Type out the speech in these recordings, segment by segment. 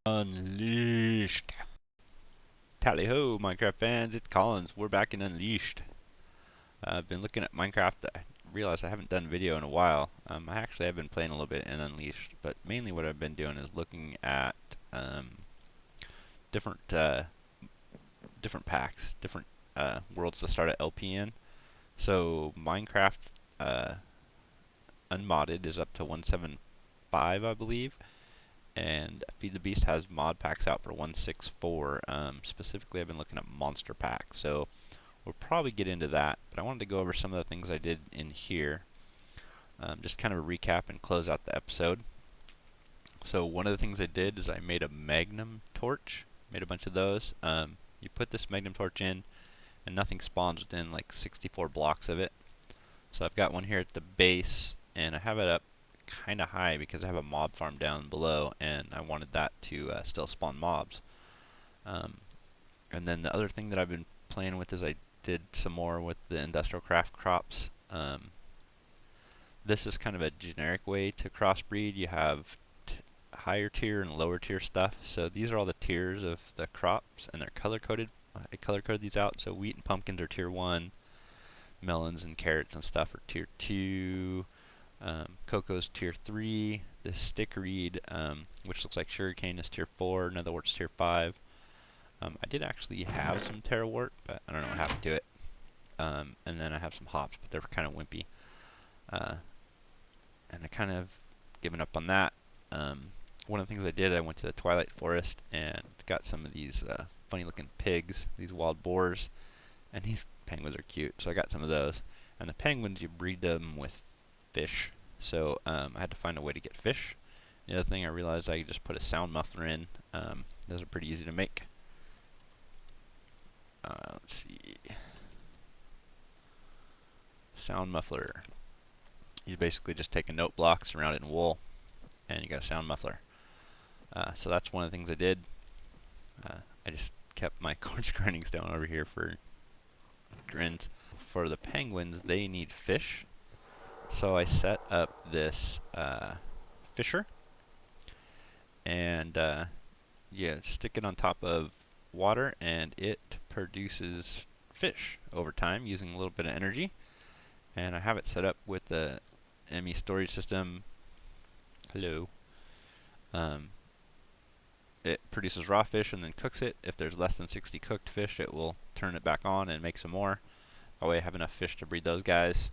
Unleashed. Tally ho, Minecraft fans, it's Collins. We're back in Unleashed. I've been looking at Minecraft. I realized I haven't done video in a while. I actually have been playing a little bit in Unleashed, but mainly what I've been doing is looking at different different packs, different worlds to start at LP in. So Minecraft unmodded is up to 175, I believe. And Feed the Beast has mod packs out for 164. Specifically, I've been looking at monster packs, so we'll probably get into that. But I wanted to go over some of the things I did in here, just kind of a recap and close out the episode. So one of the things I did is I made a magnum torch, made a bunch of those. You put this magnum torch in, and nothing spawns within like 64 blocks of it. So I've got one here at the base, and I have it up kind of high because I have a mob farm down below, and I wanted that to still spawn mobs. And then the other thing that I've been playing with is I did some more with the industrial craft crops. This is kind of a generic way to crossbreed. You have higher tier and lower tier stuff. So these are all the tiers of the crops, and they're color coded. I color coded these out. So wheat and pumpkins are tier 1. Melons and carrots and stuff are tier 2. Cocoa's tier 3. The stickweed, which looks like sugarcane, is tier 4. Netherwort's tier 5. I did actually have some terrawort, but I don't know what happened to it. And then I have some hops, but they're kind of wimpy. And I kind of given up on that. One of the things I did, I went to the Twilight Forest and got some of these funny looking pigs, these wild boars, and these penguins are cute, so I got some of those. And the penguins, you breed them with fish, so I had to find a way to get fish. The other thing I realized, I could just put a sound muffler in. Those are pretty easy to make. Let's see. Sound muffler. You basically just take a note block, surround it in wool, and you got a sound muffler. So that's one of the things I did. I just kept my quartz grinding stone over here for grins. For the penguins, they need fish. So I set up this fisher, and you stick it on top of water, and it produces fish over time using a little bit of energy. And I have it set up with the ME storage system. Hello. It produces raw fish and then cooks it. If there's less than 60 cooked fish, it will turn it back on and make some more. That way I have enough fish to breed those guys.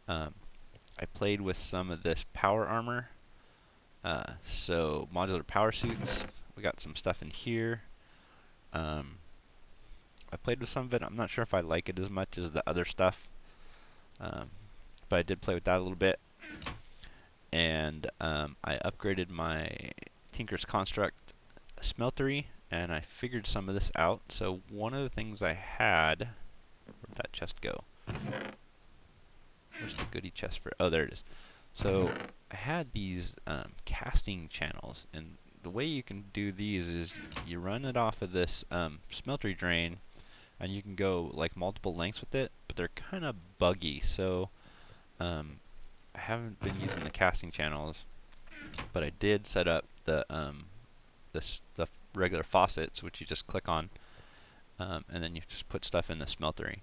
I played with some of this power armor. So modular power suits. We got some stuff in here. I played with some of it. I'm not sure if I like it as much as the other stuff. But I did play with that a little bit. And I upgraded my Tinker's Construct smeltery, and I figured some of this out. So one of the things I had, where'd that chest go? Where's the goodie chest for? Oh, there it is. So I had these casting channels, and the way you can do these is you run it off of this smeltery drain, and you can go like multiple lengths with it, but they're kind of buggy. So I haven't been using the casting channels, but I did set up the regular faucets, which you just click on, and then you just put stuff in the smeltery.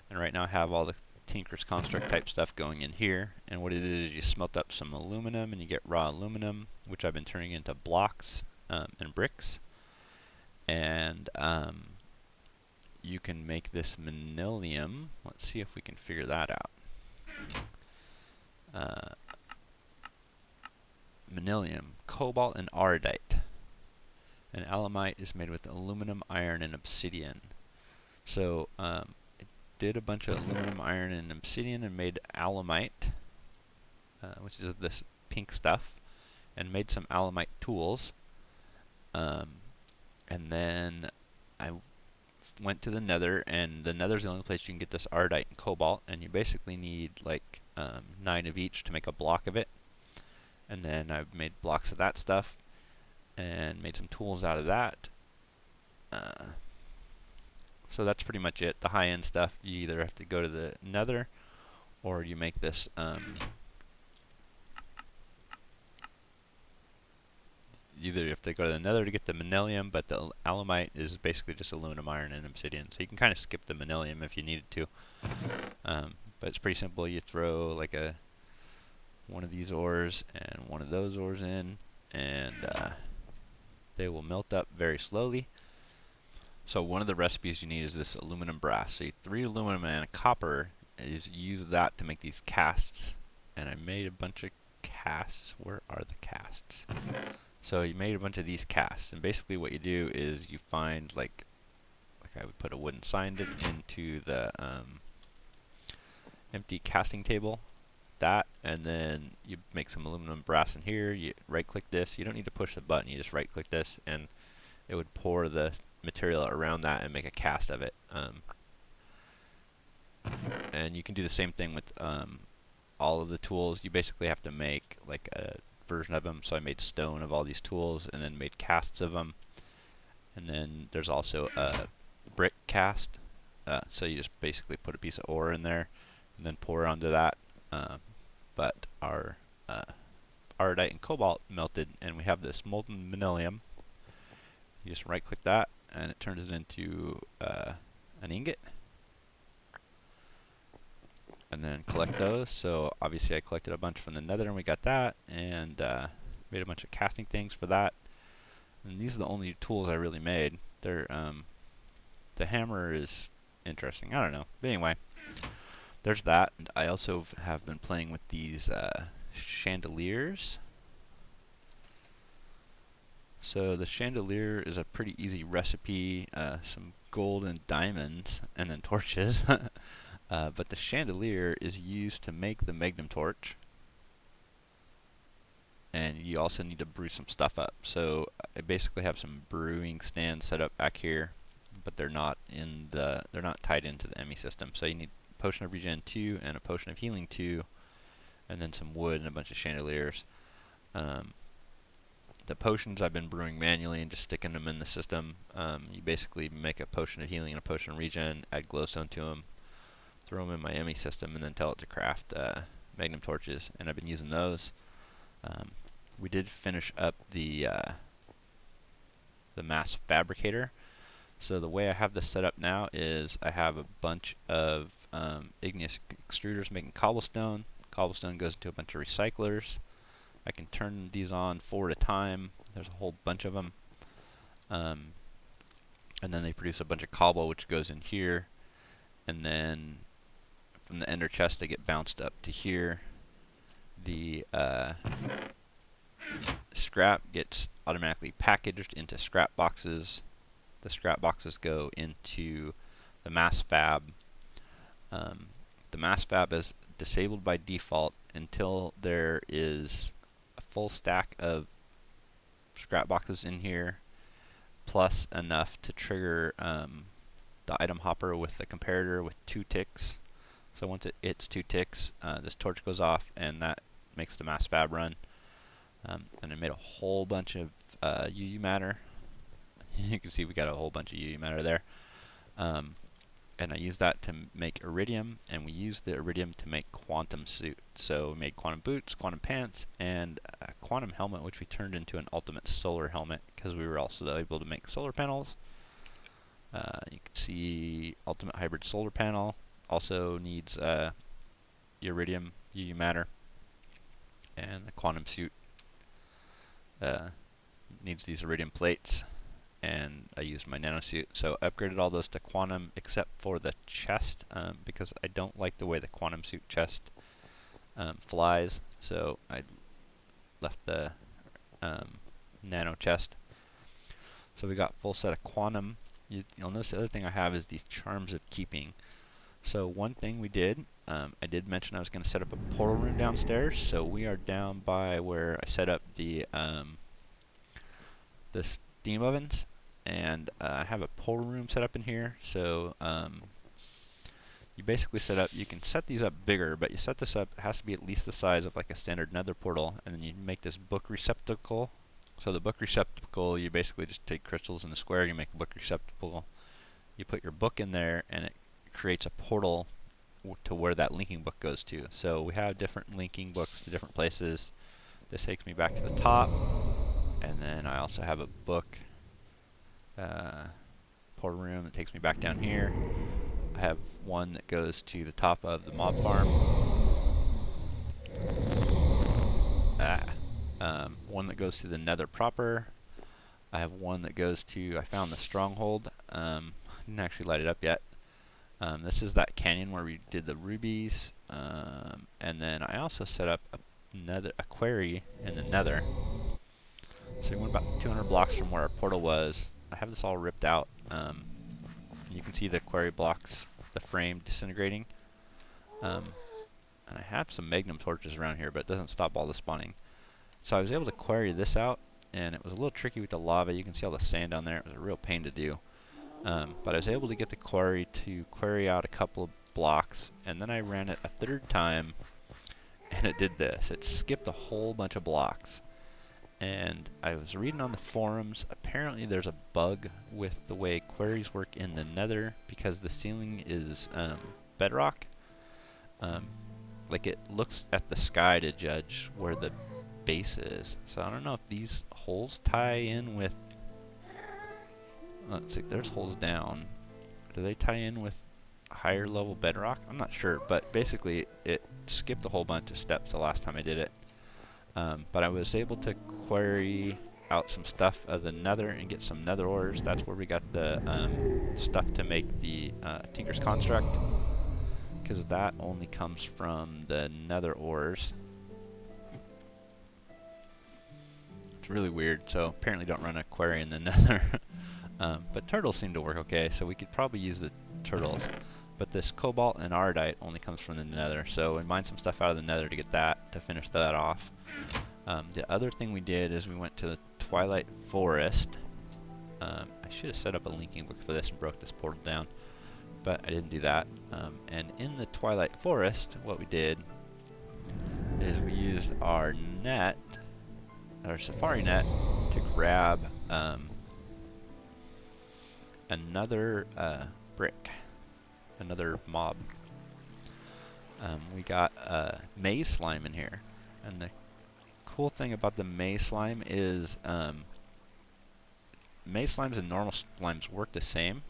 And right now I have all the Tinker's Construct type stuff going in here, and what it is you smelt up some aluminum and you get raw aluminum, which I've been turning into blocks and bricks. And you can make this manilium. Let's see if we can figure that out. Manilium, cobalt, and ardite. And alemite is made with aluminum, iron, and obsidian. So I did a bunch of aluminum, iron, and obsidian and made alemite, which is this pink stuff, and made some alemite tools. And then I went to the nether, and the nether's the only place you can get this ardite and cobalt, and you basically need like 9 of each to make a block of it. And then I've made blocks of that stuff and made some tools out of that. So that's pretty much it. The high-end stuff, you either have to go to the nether or you make this either have to go to the nether to get the manilium, but the alumite is basically just aluminum, iron, and obsidian. So you can kind of skip the manilium if you needed to. But it's pretty simple. You throw like one of these ores and one of those ores in, and they will melt up very slowly. So one of the recipes you need is this aluminum brass. So 3 aluminum and a copper is use that to make these casts. And I made a bunch of casts. Where are the casts? So you made a bunch of these casts, and basically what you do is you find like I would put a wooden sign into the empty casting table, and then you make some aluminum brass in here. You right-click this. You don't need to push the button. You just right-click this, and it would pour the material around that and make a cast of it. And you can do the same thing with all of the tools. You basically have to make like a version of them. So I made stone of all these tools and then made casts of them. And then there's also a brick cast. So you just basically put a piece of ore in there and then pour onto that. But our iridite and cobalt melted, and we have this molten manilium. You just right click that and it turns it into an ingot. And then collect those. So obviously I collected a bunch from the nether and we got that, and made a bunch of casting things for that. And these are the only tools I really made. They're the hammer is interesting. I don't know. But anyway, there's that. And I also have been playing with these chandeliers. So the chandelier is a pretty easy recipe. Some gold and diamonds, and then torches. But the chandelier is used to make the magnum torch. And you also need to brew some stuff up. So I basically have some brewing stands set up back here, but they're not tied into the ME system. So you need a potion of regen 2 and a potion of healing 2, and then some wood and a bunch of chandeliers. The potions I've been brewing manually and just sticking them in the system. You basically make a potion of healing and a potion of regen, add glowstone to them, throw them in my ME system, and then tell it to craft magnum torches. And I've been using those. We did finish up the mass fabricator. So the way I have this set up now is I have a bunch of igneous extruders making cobblestone. Cobblestone goes into a bunch of recyclers. I can turn these on 4 at a time. There's a whole bunch of them. And then they produce a bunch of cobble, which goes in here. And then from the ender chest, they get bounced up to here. The scrap gets automatically packaged into scrap boxes. The scrap boxes go into the mass fab. The mass fab is disabled by default until there is a full stack of scrap boxes in here, plus enough to trigger the item hopper with the comparator with 2 ticks. So once it hits 2 ticks, this torch goes off, and that makes the mass fab run. And I made a whole bunch of UU matter. You can see we got a whole bunch of UU matter there. And I used that to make iridium, and we used the iridium to make quantum suit. So we made quantum boots, quantum pants, and a quantum helmet, which we turned into an ultimate solar helmet because we were also able to make solar panels. You can see ultimate hybrid solar panel also needs iridium, UU matter, and the quantum suit needs these iridium plates. And I used my nanosuit, so upgraded all those to quantum except for the chest, because I don't like the way the quantum suit chest flies, so I left the nano chest. So we got full set of quantum. You'll notice the other thing I have is these charms of keeping. So one thing we did, I did mention I was going to set up a portal room downstairs, so we are down by where I set up the steam ovens, and I have a portal room set up in here. So you basically you can set these up bigger, but you set this up, it has to be at least the size of like a standard nether portal, and then you make this book receptacle. So the book receptacle, you basically just take crystals in a square, you make a book receptacle, you put your book in there, and it creates a portal to where that linking book goes to. So we have different linking books to different places. This takes me back to the top, and then I also have a book portal room that takes me back down here. I have one that goes to the top of the mob farm. One that goes to the nether proper. I have one that goes to, I found the stronghold. Didn't actually light it up yet. This is that canyon where we did the rubies. And then I also set up a quarry in the nether. So we went about 200 blocks from where our portal was. I have this all ripped out. You can see the quarry blocks, the frame disintegrating. And I have some magnum torches around here, but it doesn't stop all the spawning. So I was able to quarry this out, and it was a little tricky with the lava. You can see all the sand down there. It was a real pain to do. But I was able to get the quarry to quarry out a couple of blocks, and then I ran it a third time, and it did this. It skipped a whole bunch of blocks. And I was reading on the forums, apparently there's a bug with the way quarries work in the nether because the ceiling is bedrock. Like it looks at the sky to judge where the base is. So I don't know if these holes tie in with... Let's see, there's holes down. Do they tie in with higher level bedrock? I'm not sure, but basically it skipped a whole bunch of steps the last time I did it. But I was able to quarry out some stuff of the nether and get some nether ores. That's where we got the stuff to make the Tinker's Construct, because that only comes from the nether ores. It's really weird, so apparently don't run a quarry in the nether. But turtles seem to work okay, so we could probably use the turtles. But this cobalt and ardite only comes from the nether, so we mined some stuff out of the nether to get that, to finish that off. The other thing we did is we went to the Twilight Forest. I should have set up a linking book for this and broke this portal down, but I didn't do that. And in the Twilight Forest, what we did is we used our net, our safari net, to grab another brick. Another mob. We got maze slime in here, and the cool thing about the maze slime is maze slimes and normal slimes work the same.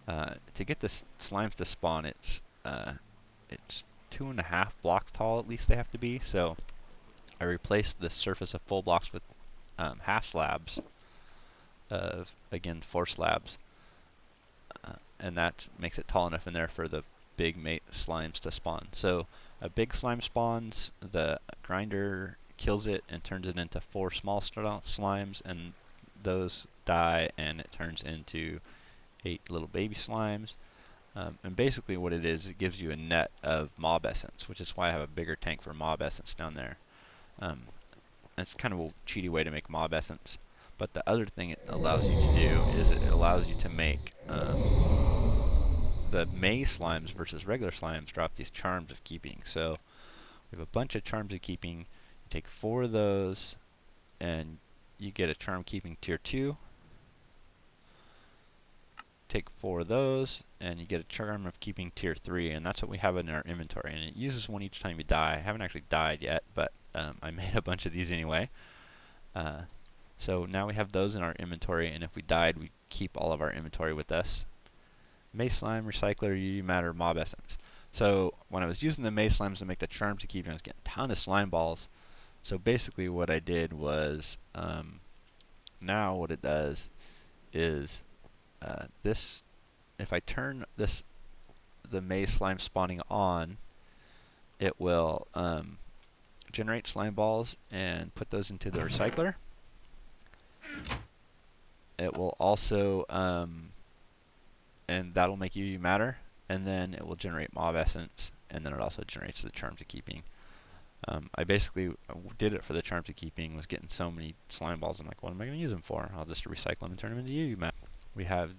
To get the slimes to spawn, it's 2.5 blocks tall, at least they have to be. So I replaced the surface of full blocks with half slabs of, again, 4 slabs. And that makes it tall enough in there for the big slimes to spawn. So a big slime spawns, the grinder kills it and turns it into 4 small slimes, and those die and it turns into 8 little baby slimes. And basically what it is, it gives you a net of mob essence, which is why I have a bigger tank for mob essence down there. It's kind of a cheaty way to make mob essence. But the other thing it allows you to do is it allows you to make the maze slimes versus regular slimes drop these charms of keeping. So we have a bunch of charms of keeping. You take 4 of those and you get a charm keeping tier 2. Take 4 of those and you get a charm of keeping tier 3, and that's what we have in our inventory, and it uses 1 each time you die. I haven't actually died yet, but I made a bunch of these anyway. So now we have those in our inventory, and if we died, we keep all of our inventory with us. Maze slime, recycler, UU matter, mob essence. So when I was using the maze slimes to make the charms to keep, I was getting a ton of slime balls. So basically what I did was, now what it does is, this, if I turn this, the maze slime spawning on, it will generate slime balls and put those into the recycler. It will also, and that'll make UU matter, and then it will generate mob essence, and then it also generates the charms of keeping. I basically did it for the charms of keeping, was getting so many slime balls, I'm like, what am I going to use them for? I'll just recycle them and turn them into UU matter. We have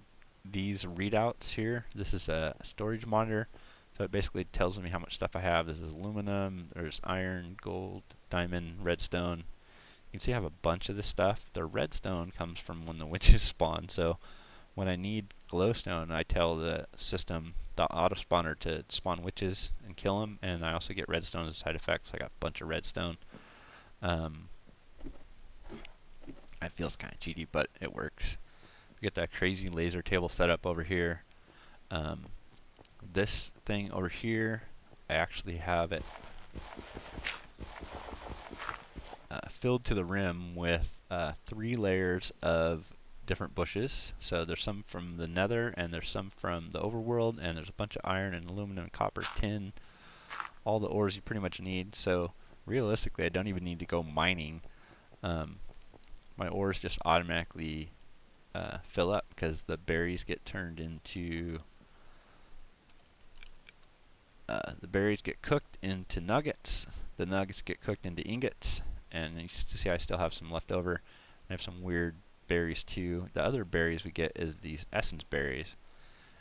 these readouts here. This is a storage monitor, so it basically tells me how much stuff I have. This is aluminum, there's iron, gold, diamond, redstone. You can see I have a bunch of this stuff. The redstone comes from when the witches spawn, so when I need glowstone, I tell the system, the auto spawner, to spawn witches and kill them, and I also get redstone as a side effect, so I got a bunch of redstone. feels kind of cheaty, but it works. We get that crazy laser table set up over here. This thing over here, I actually have it filled to the rim with 3 layers of different bushes. So there's some from the nether, and there's some from the overworld, and there's a bunch of iron and aluminum, copper, tin, all the ores you pretty much need. So realistically, I don't even need to go mining. My ores just automatically fill up because the berries get turned into the berries get cooked into nuggets. The nuggets get cooked into ingots, and you can see I still have some left over. I have some weird berries too. The other berries we get is these essence berries.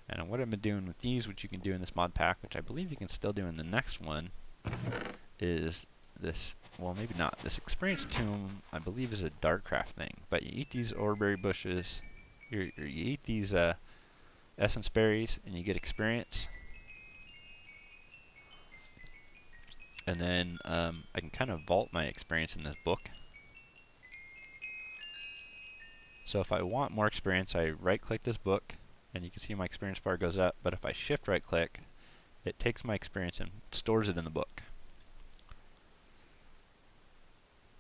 And what I've been doing with these, which you can do in this mod pack, which I believe you can still do in the next one, is this, well, maybe not. This experience tomb, I believe, is a darkcraft thing. But you eat these oreberry bushes, you eat these essence berries, and you get experience. And then I can kind of vault my experience in this book. So if I want more experience, I right-click this book, and you can see my experience bar goes up. But if I shift right-click, it takes my experience and stores it in the book.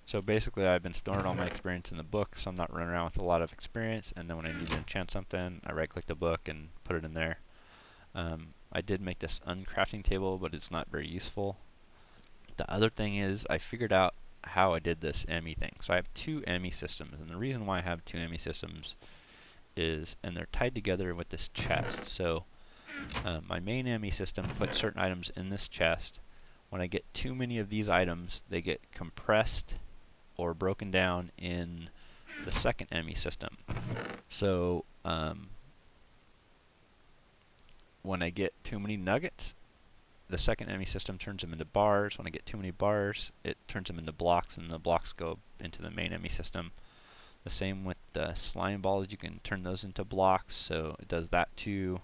So basically, I've been storing all my experience in the book, so I'm not running around with a lot of experience. And then when I need to enchant something, I right-click the book and put it in there. I did make this uncrafting table, but it's not very useful. The other thing is, I figured out how I did this ME thing. So I have 2 ME systems, and the reason why I have 2 ME systems is, and they're tied together with this chest. So my main ME system puts certain items in this chest. When I get too many of these items, they get compressed or broken down in the second ME system. So when I get too many nuggets, the second ME system turns them into bars. When I get too many bars, it turns them into blocks, and the blocks go into the main ME system. The same with the slime balls, you can turn those into blocks, so it does that too.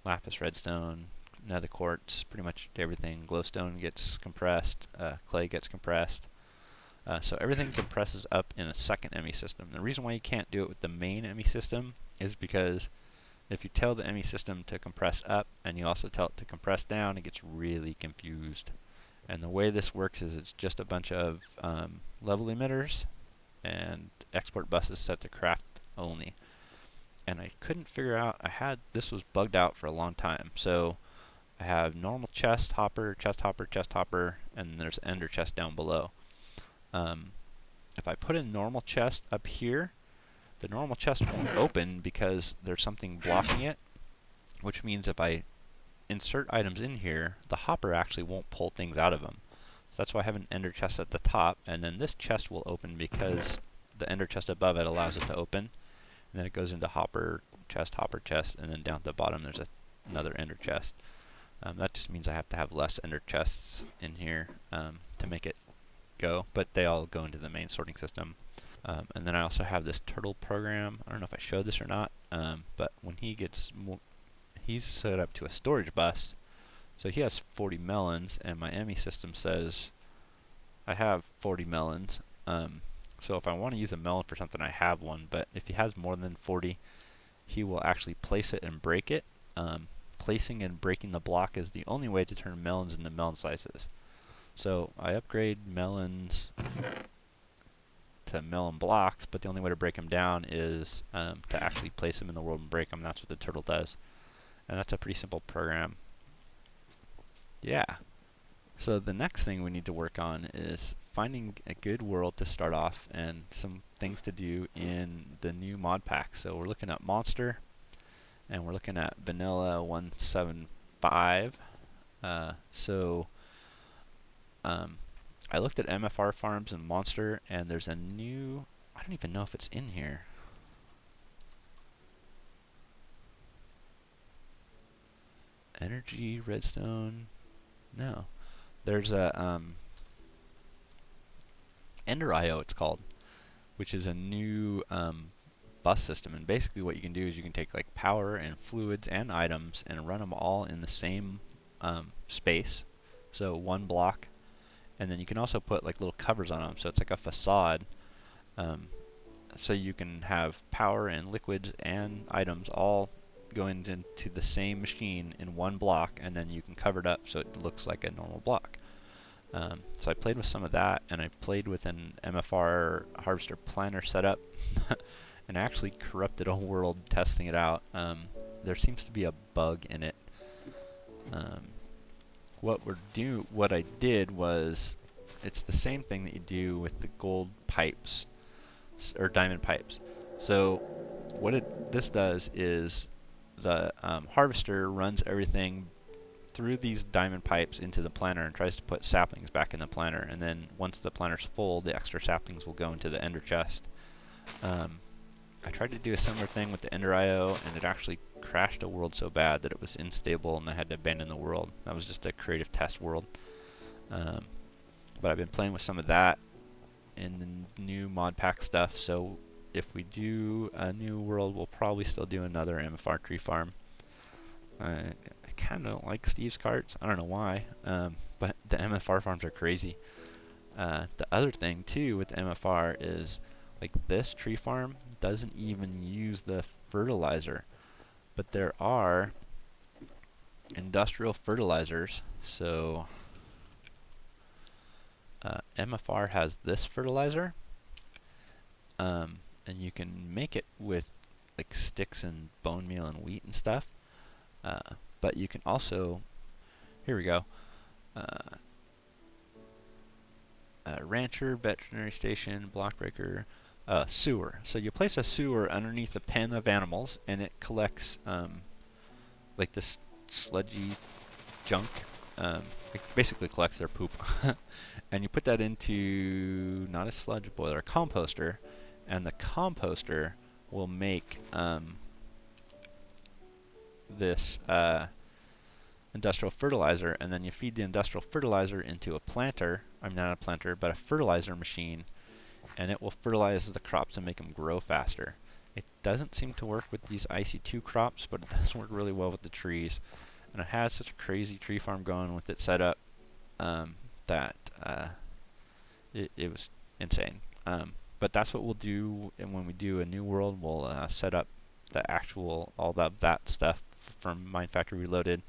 Lapis, redstone, nether quartz, pretty much everything. Glowstone gets compressed, clay gets compressed. So everything compresses up in a second ME system. The reason why you can't do it with the main ME system is because if you tell the ME system to compress up and you also tell it to compress down, it gets really confused. And the way this works is it's just a bunch of level emitters and export buses set to craft only. And I couldn't figure out, this was bugged out for a long time. So I have normal chest hopper, chest hopper, chest hopper, and there's ender chest down below. If I put a normal chest up here, the normal chest won't open because there's something blocking it, which means if I insert items in here, the hopper actually won't pull things out of them. So that's why I have an ender chest at the top, and then this chest will open because the ender chest above it allows it to open. And then it goes into hopper, chest, and then down at the bottom there's another ender chest. That just means I have to have less ender chests in here to make it go, but they all go into the main sorting system. And then I also have this turtle program. I don't know if I showed this or not, but when he's set up to a storage bus, so he has 40 melons, and my ME system says I have 40 melons. So if I want to use a melon for something, I have one, but if he has more than 40, he will actually place it and break it. Placing and breaking the block is the only way to turn melons into melon slices. So I upgrade melons to melon blocks, but the only way to break them down is to actually place them in the world and break them. That's what the turtle does. And that's a pretty simple program. Yeah. So the next thing we need to work on is finding a good world to start off and some things to do in the new mod pack. So we're looking at Monster, and we're looking at Vanilla 175. I looked at MFR farms and Monster, and there's a new, I don't even know if it's in here. Energy, redstone, no. There's a Ender IO it's called, which is a new bus system. And basically what you can do is you can take like power and fluids and items and run them all in the same space, so one block. And then you can also put like little covers on them, so it's like a facade. so you can have power and liquids and items all going into the same machine in one block, and then you can cover it up so it looks like a normal block. So I played with some of that, and I played with an MFR harvester planner setup, and I actually corrupted a world testing it out. There seems to be a bug in it. What I did was, it's the same thing that you do with the gold pipes or diamond pipes. So what this does is the harvester runs everything through these diamond pipes into the planter and tries to put saplings back in the planter, and then once the planter's full, the extra saplings will go into the ender chest. I tried to do a similar thing with the ender IO, and it actually crashed a world so bad that it was unstable and I had to abandon the world. That was just a creative test world. But I've been playing with some of that in the new mod pack stuff, so if we do a new world, we'll probably still do another MFR tree farm. I kind of don't like Steve's carts. I don't know why, but the MFR farms are crazy. The other thing too with the MFR is, like, this tree farm doesn't even use the fertilizer, but there are industrial fertilizers. So MFR has this fertilizer, and you can make it with like sticks and bone meal and wheat and stuff. But you can also, here we go, rancher, veterinary station, block breaker, sewer. So you place a sewer underneath a pen of animals, and it collects like this sludgy junk. It basically collects their poop. And you put that into, not a sludge boiler, a composter, and the composter will make this industrial fertilizer, and then you feed the industrial fertilizer into a planter, not a planter, but a fertilizer machine, and it will fertilize the crops and make them grow faster. It doesn't seem to work with these IC2 crops, but it does work really well with the trees. And I had such a crazy tree farm going with it set up that it was insane. But that's what we'll do, and when we do a new world, we'll set up the actual, all that stuff from Mine Factory Reloaded.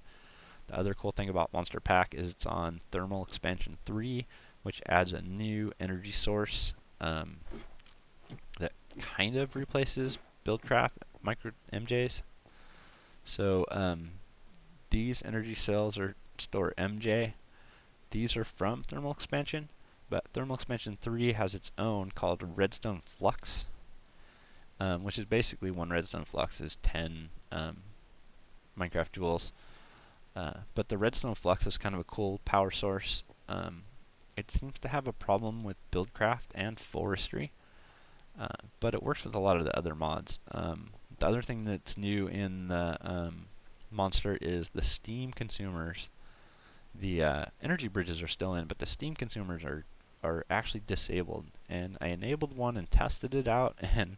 The other cool thing about Monster Pack is it's on Thermal Expansion 3, which adds a new energy source that kind of replaces Buildcraft Micro MJs. So these energy cells store MJ. These are from Thermal Expansion, but Thermal Expansion 3 has its own called Redstone Flux, which is basically one redstone flux is 10 Minecraft joules. But the redstone flux is kind of a cool power source. It seems to have a problem with Buildcraft and Forestry, but it works with a lot of the other mods. The other thing that's new in the Monster is the steam consumers. The energy bridges are still in, but the steam consumers are actually disabled. And I enabled one and tested it out, and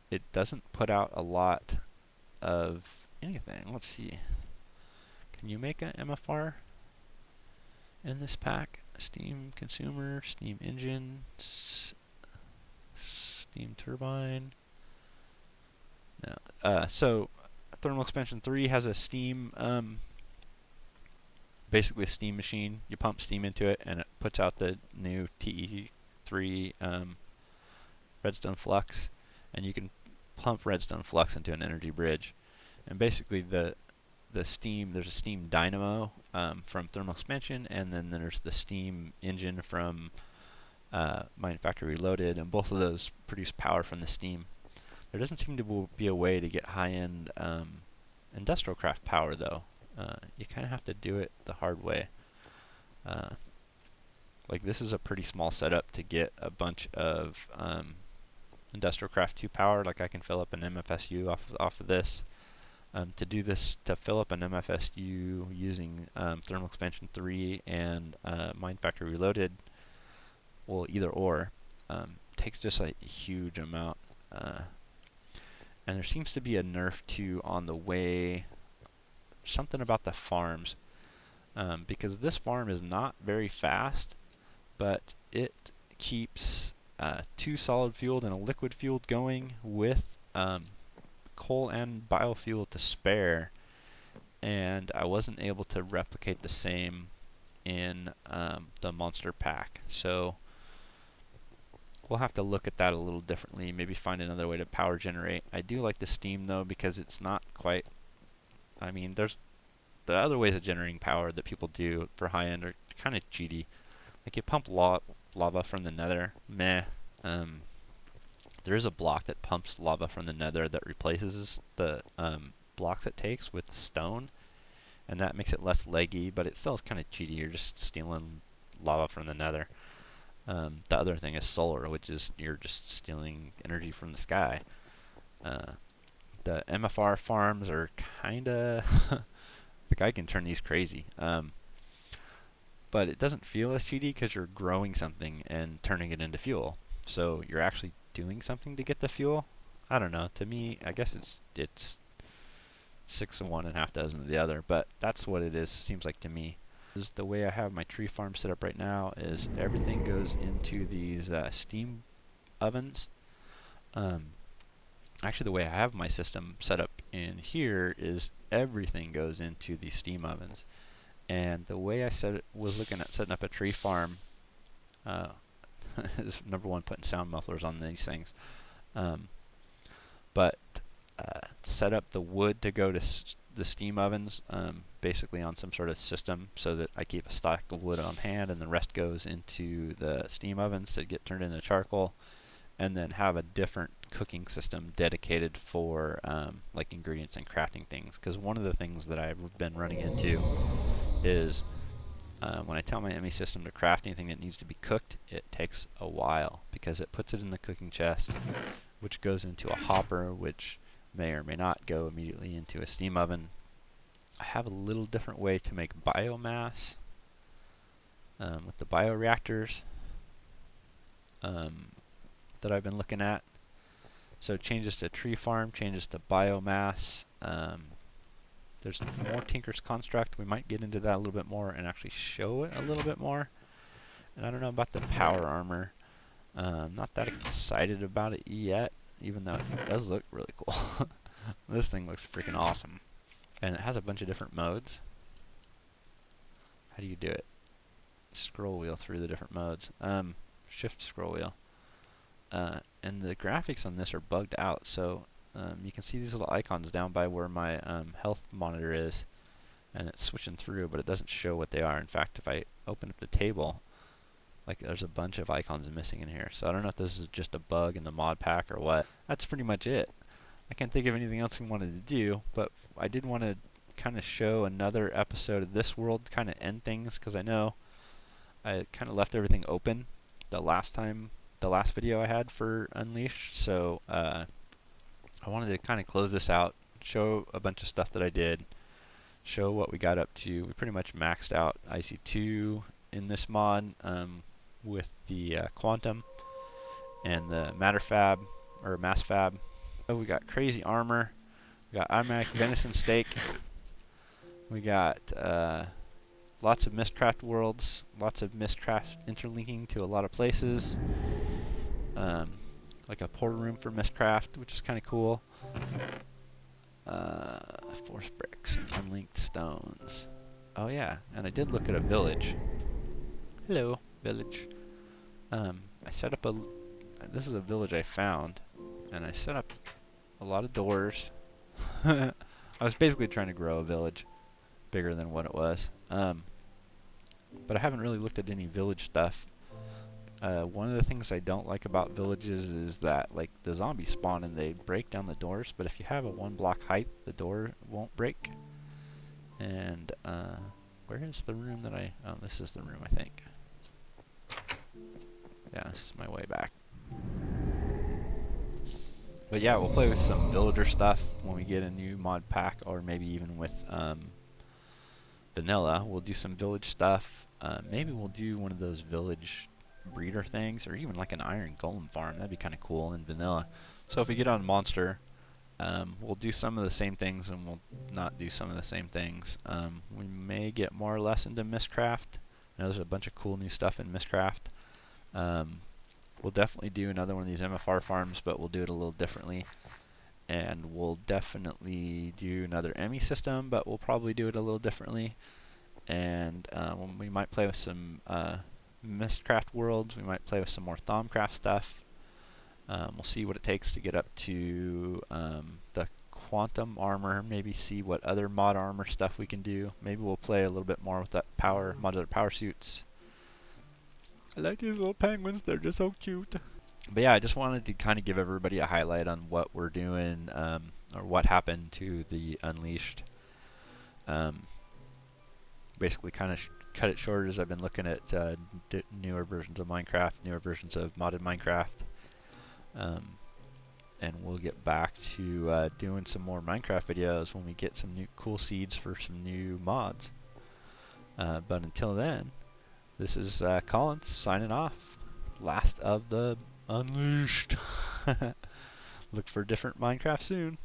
it doesn't put out a lot of anything. Let's see. Can you make an MFR in this pack? Steam consumer, steam engine, steam turbine. No. So Thermal Expansion 3 has a steam, basically a steam machine. You pump steam into it, and it puts out the new TE3 redstone flux, and you can pump redstone flux into an energy bridge. And basically the steam, there's a steam dynamo from Thermal Expansion, and then there's the steam engine from Mine Factory Reloaded, and both of those produce power from the steam. There doesn't seem to be a way to get high-end industrial craft power, though. You kind of have to do it the hard way. Like, this is a pretty small setup to get a bunch of industrial craft 2 power. Like, I can fill up an MFSU off of this. To do this, to fill up an MFSU using Thermal Expansion 3 and Mine Factory Reloaded, well, either or, takes just a huge amount. And there seems to be a nerf too on the way, something about the farms, because this farm is not very fast, but it keeps two solid fueled and a liquid fueled going with coal and biofuel to spare, and I wasn't able to replicate the same in the monster pack. So we'll have to look at that a little differently, maybe find another way to power generate. I do like the steam though, because it's not quite, I mean, there's the other ways of generating power that people do for high end are kind of cheaty. Like you pump lava from the nether, meh. There is a block that pumps lava from the nether that replaces the blocks it takes with stone, and that makes it less leggy, but it still is kind of cheaty. You're just stealing lava from the nether. The other thing is solar, which is you're just stealing energy from the sky. The MFR farms are kinda the guy can turn these crazy. But it doesn't feel as cheaty because you're growing something and turning it into fuel. So you're actually doing something to get the fuel. I don't know. To me, I guess it's 6 of one and half dozen of the other, but that's what it is. Seems like to me. The way I have my tree farm set up right now is everything goes into these steam ovens. Actually, the way I have my system set up in here is everything goes into these steam ovens. And the way I was looking at setting up a tree farm is number one, putting sound mufflers on these things. But set up the wood to go to the steam ovens, basically on some sort of system, so that I keep a stock of wood on hand, and the rest goes into the steam ovens to get turned into charcoal, and then have a different cooking system dedicated for like ingredients and crafting things. Because one of the things that I've been running into is when I tell my ME system to craft anything that needs to be cooked, it takes a while because it puts it in the cooking chest, which goes into a hopper, which may or may not go immediately into a steam oven. I have a little different way to make biomass with the bioreactors that I've been looking at. So changes to tree farm, changes to biomass. There's more Tinker's Construct. We might get into that a little bit more and actually show it a little bit more. And I don't know about the power armor. Not that excited about it yet, even though it does look really cool. This thing looks freaking awesome. And it has a bunch of different modes. How do you do it? Scroll wheel through the different modes. Shift scroll wheel. And the graphics on this are bugged out, so you can see these little icons down by where my health monitor is, and it's switching through, but it doesn't show what they are. In fact, if I open up the table, like there's a bunch of icons missing in here, so I don't know if this is just a bug in the mod pack or what. That's pretty much it. I can't think of anything else we wanted to do, but I did want to kind of show another episode of this world, kind of end things, because I know I kind of left everything open the last video I had for Unleashed, so I wanted to kind of close this out, show a bunch of stuff that I did, show what we got up to. We pretty much maxed out IC2 in this mod with the Quantum and the Matter Fab, or Mass Fab. So we got crazy armor, we got automatic venison steak, we got lots of Mistcraft worlds, lots of Mistcraft interlinking to a lot of places. Like a portal room for Mistcraft, which is kind of cool. Force bricks, unlinked stones. Oh yeah, and I did look at a village. Hello, village. I set up this is a village I found, and I set up a lot of doors. I was basically trying to grow a village bigger than what it was. But I haven't really looked at any village stuff. One of the things I don't like about villages is that, like, the zombies spawn and they break down the doors, but if you have a 1 block height, the door won't break. And where is the room that oh, this is the room, I think. Yeah, this is my way back. But yeah, we'll play with some villager stuff when we get a new mod pack, or maybe even with vanilla. We'll do some village stuff. Maybe we'll do one of those village breeder things, or even like an iron golem farm. That'd be kind of cool in vanilla. So if we get on monster, we'll do some of the same things, and we'll not do some of the same things. We may get more or less into Mistcraft. I know there's a bunch of cool new stuff in Mistcraft. we'll definitely do another one of these MFR farms, but we'll do it a little differently. And we'll definitely do another Emmy system, but we'll probably do it a little differently. And we might play with some Mistcraft worlds. We might play with some more Thaumcraft stuff. We'll see what it takes to get up to the quantum armor. Maybe see what other mod armor stuff we can do. Maybe we'll play a little bit more with that modular power suits. I like these little penguins. They're just so cute. But yeah, I just wanted to kind of give everybody a highlight on what we're doing, or what happened to the Unleashed. Basically kind of cut it short as I've been looking at newer versions of Minecraft, newer versions of modded Minecraft. And we'll get back to doing some more Minecraft videos when we get some new cool seeds for some new mods. But until then, this is Collins signing off. Last of the Unleashed. Look for different Minecraft soon.